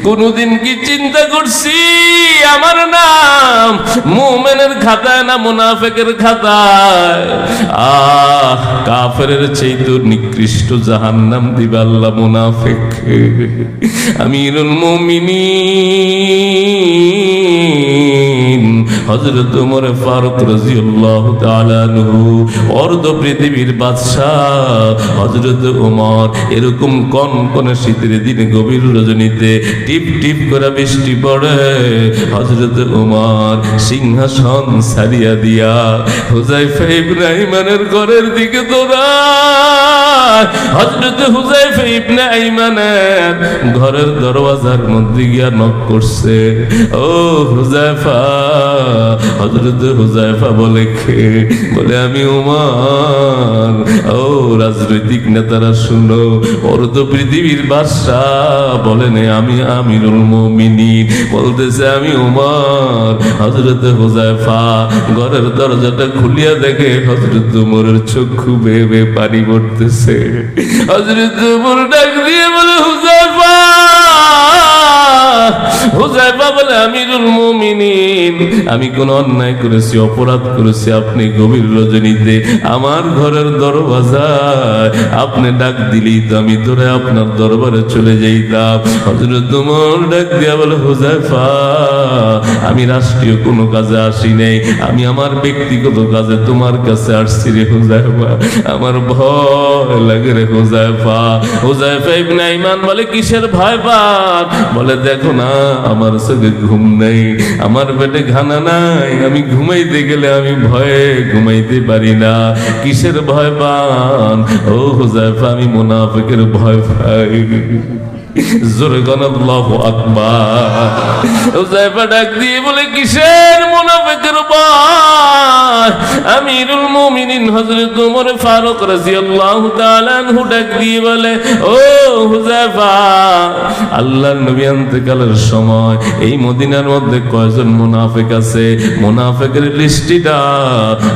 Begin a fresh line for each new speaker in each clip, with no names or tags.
কোনদিন কি চিন্তা করছি আমার নাম মুমিনের খাতায় না মুনাফিকের খাতায়? কাফেরের চাইতে নিকৃষ্ট জাহান্নাম দিবে আল্লাহ মুনাফিক। আমিরুল মুমিনিন হযরত ওমর ফারুক রাদিয়াল্লাহু তাআলা আনহু অর্ধ পৃথিবীর বাদশাহ হযরত ওমর এরকম কনকনে শীতের দিনে গভীর রজনীতে টিপ টিপ করে বৃষ্টি পড়ে, হযরত ওমর সিংহাসন ছাড়িয়া দিয়া হুযায়ফা ইবনে আইমানের ঘরের দিকে দৌড়ায়। হযরত হুযায়ফা ইবনে আইমানের ঘরের দরওয়াজার মধ্যে গিয়া নক করছে। ও হুযায়ফা, হযরত হুযায়ফা বলে কে? বলে আমি ওমর। ও রাজনৈতিক নেতারা শুনো, অর্ধ পৃথিবীর বাদশাহ বলেন আমি আমিরুল মুমিনিন, বলতেছে আমি ওমর। হযরত হুযায়ফা ঘরের দরজাটা খুলিয়া দেখে হযরত ওমরের চক্ষু বেয়ে বেয়ে পানি পড়তেছে। হযরত ওমর ডাক দিয়ে বলে হুযায়ফা, হুযায়ফা বলে আমিরুল মুমিনিন, আমি কোন অন্যায় করেছি, অপরাধ করেছি? আপনি গভীর রজনীতে আমার ঘরের দরওয়াজায় আপনি ডাক দিলেই তো আমি ধরে আপনার দরবারে চলে যাইতাম। হযরত ওমর ডাক দিয়া বলে হুযায়ফা, আমি রাষ্ট্রীয় কোনো কাজে আসি নাই, আমি আমার ব্যক্তিগত কাজে তোমার কাছে আসছি রে হুযায়ফা, আমার ভয় লাগে রে হুযায়ফা। হুযায়ফা ইবনে আইমান বলে কিসের ভয় পান? বলে দেখো না আমার চোখে ঘুম নেই, আমার পেটে খানা নাই, আমি ঘুমাইতে গেলে আমি ভয়ে ঘুমাইতে পারি না। কিসের ভয় পান? ও হুযায়ফা আমি মুনাফিকের ভয় পাই। জোরে গান আল্লাহু আকবার। হুযায়ফা ডাক দিয়ে বলে কিসের মুনাফিকের ভয়? আমিরুল মুমিনিন হযরত ওমর ফারুক রাদিয়াল্লাহু তাআলা আনহু ডাক দিয়ে বলে ও হুযায়ফা, আল্লাহর নবী ইন্তেকালের সময় এই মদিনার মধ্যে কয়জন মুনাফিক আছে? মুনাফিকের লিস্টটা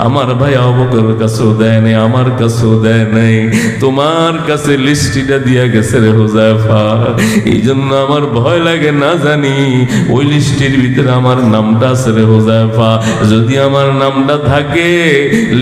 আমার ভাই আবু বকরের কাছেও দেয় নাই, আমার কাছেও দেয় নাই, তোমার কাছে লিস্টটা দিয়া গেছে রে হুযায়ফা। এই জন্য আমার ভয় লাগে, না জানি ওই লিস্টের ভিতরে আমার নামটা আছে রে হুযায়ফা। যদি আমার নামটা থাকে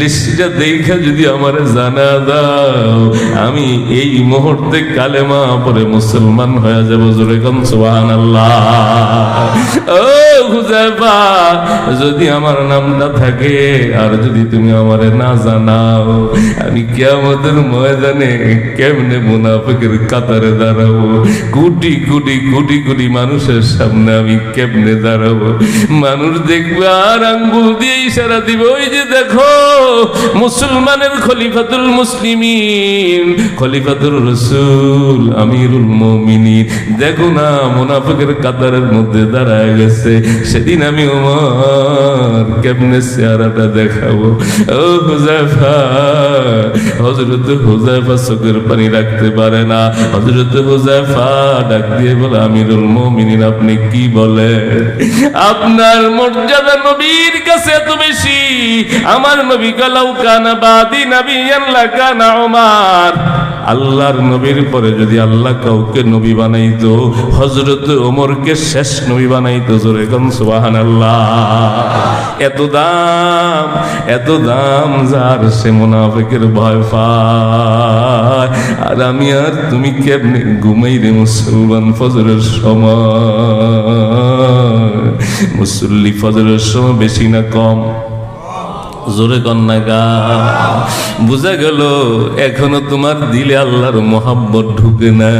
লিস্টটা দেখে যদি আমার জানা দাও, আমি এই মুহূর্তে কালেমা পড়ে মুসলমান হয়ে যাব। জোরে কোন সুবহানাল্লাহ। ও হুযায়ফা, যদি আমার নামটা থাকে আর যদি তুমি আমারে না জানাও, আমি কিয়ামতের ময়দানে কেমনে মুনাফিকের কাতারে দাঁড়াবো? কোটি কোটি কোটি কোটি মানুষের সামনে আমি কেমনে দাঁড়াবো? মানুষ দেখবে আর আঙ্গুল দিয়ে ইশারা দিবে, ওই যে দেখো মুসলমানের খলিফাতুল মুসলিমিন, খলিফাতুর রাসূল আমিরুল মুমিনিন, দেখো না মুনাফিকের কাতারের মধ্যে দাঁড়ায় গেছে। সেদিন আমি ওমর কেমনে চেহারাটা দেখাবো? ও হুযায়ফা, হযরত হুযায়ফা চোখের পানি রাখতে পারে না। হযরত হুযায়ফা ডাক দিয়ে বলে আমিরুল মুমিনিন আপনি কি বলেন? আপনার মর্যাদা নবীর কাছে এত বেশি, আমার নবী কালাউ কানা বাদি নাবিয়ান লাকানা ওমর, আল্লাহর নবীর পরে যদি আল্লাহ কাউকে নবী বানাইতো হযরত ওমরকে শেষ নবী বানাইতো। জোরে কোন সুবহানাল্লাহ। এত দাম যার, সে মুনাফিকের ভয় পায়। আর আমি আর তুমি কেমনে ঘুমাই রে মুসলমান ফজরের সময়? মুসল্লি ফজরের সময় বেশি না কম? জোরে কন্যা গা। বুঝা গেল এখনো তোমার দিলে আল্লাহর মোহাব্বত ঢুকে না।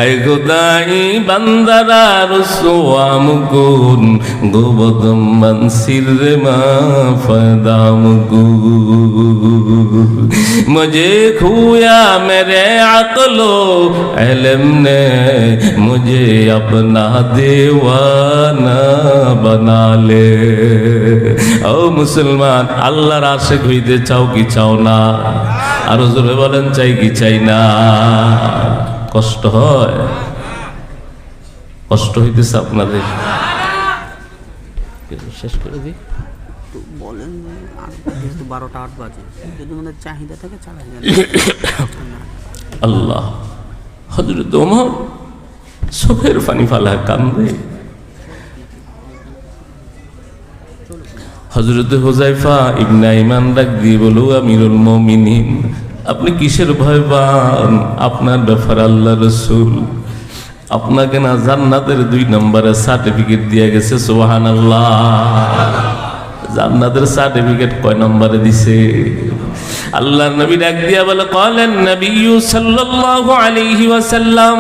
আয় খোদাই বান্দারা রসোয়ামুকুন গোবদম মনসির মা ফদামুকু মুঝে খুয়া মেরে আকলো ইলম নে মুঝে अपना दीवाना बना ले। ও মুসলমান, আল্লাহর আশিক হইতে চাও কি চাও না? আরো জোরে বলেন চাই কি চাই না? কষ্ট হয়? কষ্ট হইতেছে আপনাদের? শেষ করে দিই
বলেন, 12টা 8 বাজে, যদি মনে চাহিদা থাকে চালাই যান।
আল্লাহ। হযরত ওমর চোখের পানি ফালা কান্দে। হযরত হুযায়ফা ইবনে ইমান ডাক দিয়ে বলো, আমিরুল মুমিনিন, আপনি কিসের ভয় পান? আপনার ব্যাপার আল্লাহ রাসূল আপনাকে না জান্নাতের 2 নম্বরে সার্টিফিকেট দিয়ে গেছে। সুবহানাল্লাহ। জান্নাতের সার্টিফিকেট কয় নম্বরে দিছে? আল্লাহর নবী ডাক দিয়া বলে, ক্বালান নবী সাল্লাল্লাহু আলাইহি ওয়াসাল্লাম,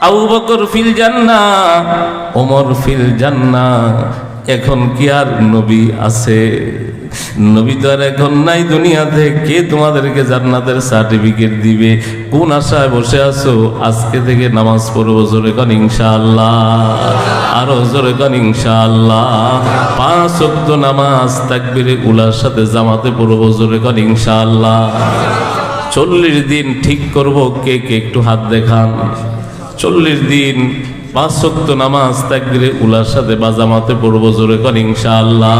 আবু বকর ফিল জান্নাহ, ওমর ফিল জান্নাহ। এখন কি আর নবী আছে? নবী তো আর এখন নাই দুনিয়াতে। কে তোমাদেরকে জান্নাতের সার্টিফিকেট দিবে? কোন আশায় বসে আছো? আজকে থেকে নামাজ পড়বো, জোরে কোন ইনশাআল্লাহ, আরো জোরে কোন ইনশাআল্লাহ। 5 ওয়াক্ত নামাজ তাকবীরে উলার সাথে জামাতে পড়বো, জোরে কোন ইনশাআল্লাহ। 40 দিন ঠিক করব, কে কে একটু হাত দেখান। 40 দিন 5 ওয়াক্ত নামাজ তাকবীরে উলার সাথে বা জামাতে পড়বো, জোরে কোন ইনশাআল্লাহ।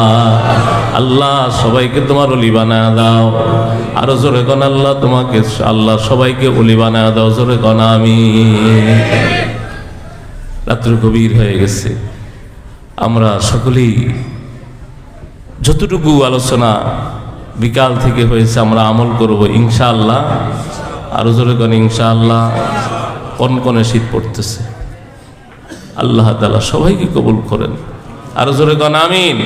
আল্লাহ সবাইকে তোমার ওলি বানায় দাও, আরো জোরে কোন আল্লাহ তোমাকে, আল্লাহ সবাইকে ওলি বানায় দাও, জোরে কোন আমিন। রাত্র গভীর হয়ে গেছে, আমরা সকলেই যতটুকু আলোচনা বিকাল থেকে হয়েছে আমরা আমল করব ইনশাআল্লাহ, আরো জোরে কোন ইনশাআল্লাহ। কনকনে শীত পড়তেছে, আল্লাহ তাআলা সবাইকে কবুল করেন, আরো জোরে কোন আমিন।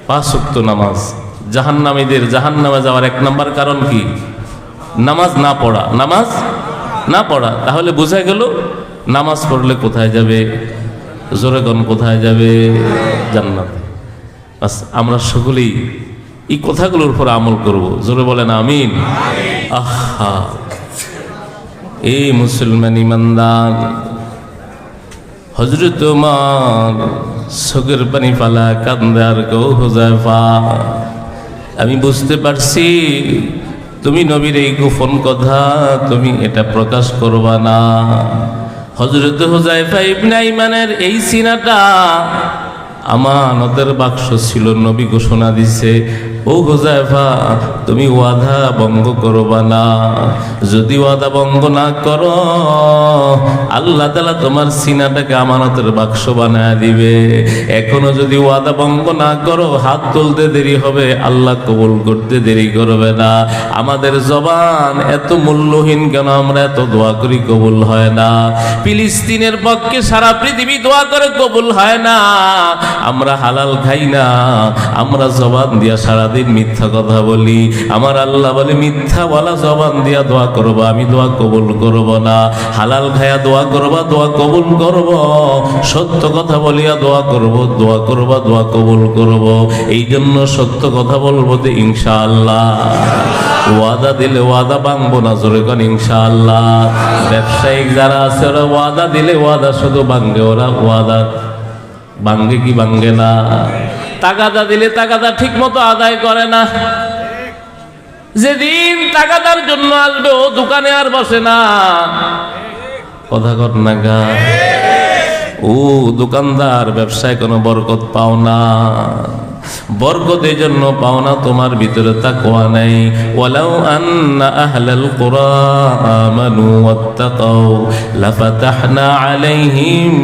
5 ওয়াক্ত নামাজ। জাহান্নামীদের জাহান্নামে যাওয়ার 1 নম্বর কারণ কি? নামাজ না পড়া। নামাজ না পড়া। তাহলে বোঝা গেল নামাজ পড়লে কোথায় যাবে? জোরে কোন কোথায় যাবে? জান্নাত। বাস আমরা সকলেই এই কথাগুলোর উপর আমল করব, জোরে বলেন আমিন। আহা, এই মুসলমান ইমানদার, হযরত ওমর চোখের পানি ফালা কান্দে আর কও, হুযায়ফা আমি বুঝতে পারছি তুমি নবীর এই গোপন কথা তুমি এটা প্রকাশ করবা না। হযরত হুযায়ফা ইবনে ইমানের এই সিনাটা আমানতের বাক্স ছিল, নবী ঘোষণা দিছে, ও হুযায়ফা তুমি ওয়াদা ভঙ্গ করবা না। যদি ওয়াদা ভঙ্গ না করো, আল্লাহ তাআলা তোমার সিনাটাকে আমানতের বাক্স বানায় দিবে। এখনো যদি ওয়াদা ভঙ্গ না করো, হাত তুলতে দেরি হবে, আল্লাহ কবুল করতে দেরি করবে না। আমাদের জবান এত মূল্যহীন কেন? আমরা এত দোয়া করি, কবুল হয় না। ফিলিস্তিনের পক্ষে সারা পৃথিবী দোয়া করে, কবুল হয় না। আমরা হালাল খাই না, আমরা জবান দিয়া সারাদিন মিথ্যা কথা বলি। আমার আল্লাহ বলে, মিথ্যা বলা জবান দিয়া দোয়া করবা, আমি দোয়া কবুল করব না। হালাল খায়া দোয়া করবা, দোয়া কবুল করব। সত্য কথা বলিয়া দোয়া করব, দোয়া করবা, দোয়া কবুল করব। এই জন্য সত্য কথা বলবো তো ইনশাআল্লাহ। ওয়াদা দিলে ওয়াদা ভাঙবো না, জোরে কোন ইনশাআল্লাহ। ব্যবসায়িক যারা আছে ওরা ওয়াদা দিলে ওয়াদা শুধু ভাঙে, ওরা ওয়াদা ভাঙ্গে কি ভাঙ্গে না। তাগাদা দিলে তাগাদা ঠিক মতো আদায় করে না। যেদিন তাগাদার জন্য আসবে ও দোকানে আর বসে না। কথা কর না গা, ও দোকানদার ব্যবসায় কোনো বরকত পাও না। বরকত এই জন্য পাও না, তোমার ভিতরে তাকওয়া নাই। ওয়ালাউ আন্না আহলাল কুরা আমানু ওয়াত্তাকাউ লাফাতাহনা আলাইহিম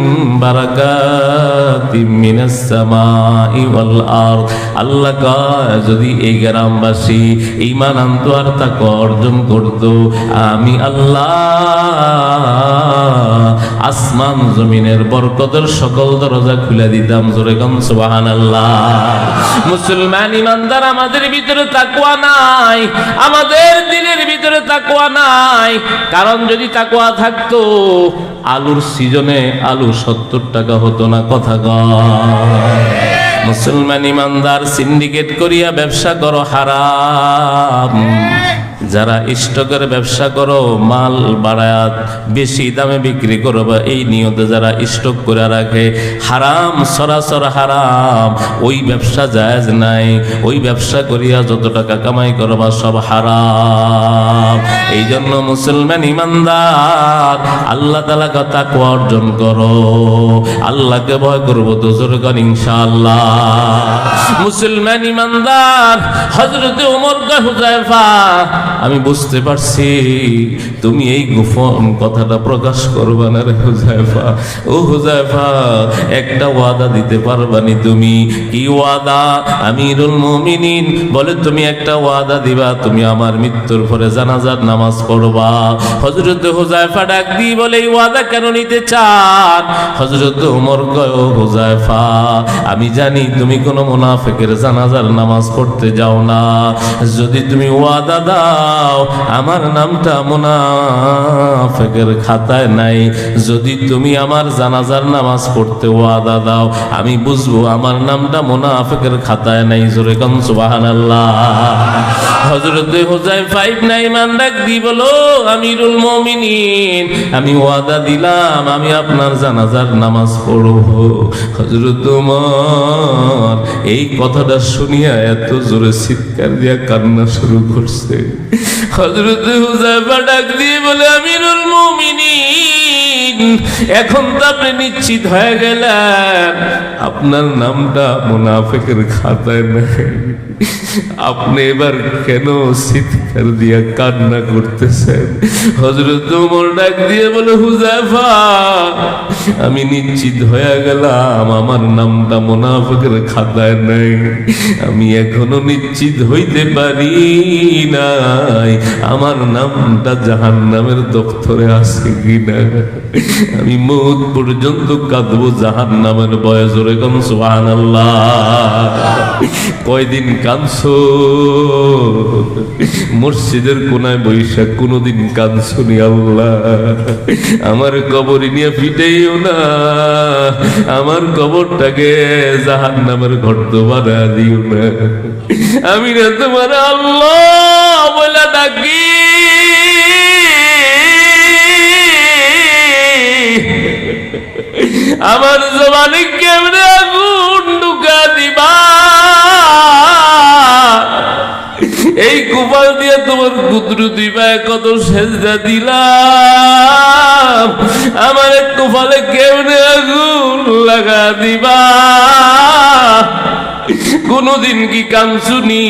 বারাকাতিম মিনাস সামাই ওয়াল আরদ। আল্লাহ কয়, যদি এই গ্রামবাসী ঈমান আনতো আর তাকওয়া অর্জন করত, আমি আল্লাহ আসমান জমিনের বরকতের সকল দরজা খুলে দিতাম। জোরে কোন সুবহানাল্লাহ। মুসলমান ইমানদার, আমাদের ভিতরে তাকওয়া নাই, আমাদের দিলের ভিতরে তাকওয়া নাই। কারণ যদি তাকওয়া থাকতো, আলুর সিজনে আলু 70 টাকা হতো না। কথা কয়। মুসলমান ইমানদার, সিন্ডিকেট করিয়া ব্যবসা করো হারাম। যারা স্টকের ব্যবসা করো, মাল বাড়ায় বেশি দামে বিক্রি করবা, এই নিয়তে যারা স্টক করে রাখে, হারাম, সরাসর হারাম। ওই ব্যবসা জায়েজ নাই। ওই ব্যবসা করিয়া যত টাকা কামাই করবা সব হারাম। এই জন্য মুসলমান ইমানদার, আল্লাহ তাআলা তাকওয়া অর্জন করো, আল্লাহকে ভয় করবো তো জোরে কোন ইনশাআল্লাহ। মুসলমান ইমানদার, হযরত ওমর কা হুযায়ফা আমি বুঝতে পারছি তুমি এই গোপন কথাটা প্রকাশ করবা না রে হুযায়ফা। ও হুযায়ফা, একটা ওয়াদা দিতে পারবানি তুমি? কি ওয়াদা? আমিরুল মুমিনিন বলে, তুমি একটা ওয়াদা দিবা, তুমি আমার মৃত্যুর পরে জানাজার নামাজ পড়বা। হযরত হুযায়ফা ডাক দিয়ে বলে, এই ওয়াদা কেন নিতে চান? হযরত ওমর কয়, ও হুযায়ফা, আমি জানি তুমি কোনো মুনাফিকের জানাজার নামাজ পড়তে যাও না। যদি তুমি ওয়াদা দাও আমার নামটা মুনাফিকের খাতায় নাই, যদি তুমি আমার জানাজার নামাজ পড়তে ওয়াদা দাও আমি বুঝবো আমার নামটা মুনাফিকের খাতায় নাই। জোরে কোন সুবহানাল্লাহ। হযরত হুযায়ফা ইবনে ইমান ডাক দি বলো, আমিরুল মুমিনিন আমি ওয়াদা দিলাম আমি আপনার জানাজার নামাজ পড়ব। হযরত ওমর এই কথাটা শুনিয়া এত জোরে চিৎকার দিয়া কান্না শুরু করছে। হযরত হুযায়ফা ডাক দিয়ে বলে, আমিরুল মুমিনিন এখন তো আপনি নিশ্চিত হয়ে গেলেন আপনার নামটা মুনাফিকের খাতায় নাই, আপনি এবার কেন চিৎকার দিয়া কান্না করতেছেন? হযরত ওমর ডাক দিয়ে বলে, হুযায়ফা আমি নিশ্চিত হয়ে গেলাম আমার নামটা মুনাফিকের খাতায় নাই, আমি এখনো নিশ্চিত হইতে পারি নাই আমার নামটা জাহান্নামের দপ্তরে আছে কিনা। আমি মওত পর্যন্ত কাঁদবো জাহান্নামের ভয়ে। জোরে কোন সুবহানাল্লাহ। কয়দিন কাঁদছো? মসজিদের কোনায় বৈশাখ কোনদিন কাঁদছনি? আল্লাহ আমার কবর নিয়ে পিটাইও না, আমার কবরটাকে জাহান্নামের গর্ত বানা দিও না। আমি না তোমার আল্লাহ বলে ডাকি, আমার জবানে কেমনে আগুন ঢুকা দিবা? এই কুপাল দিয়ে তোমার কুদরতি পায়ে কত সেজদা দিলাম, আমার এক কুপালে কেমনে আগুন লাগা দিবা? কোনদিন কি কাম শুনি?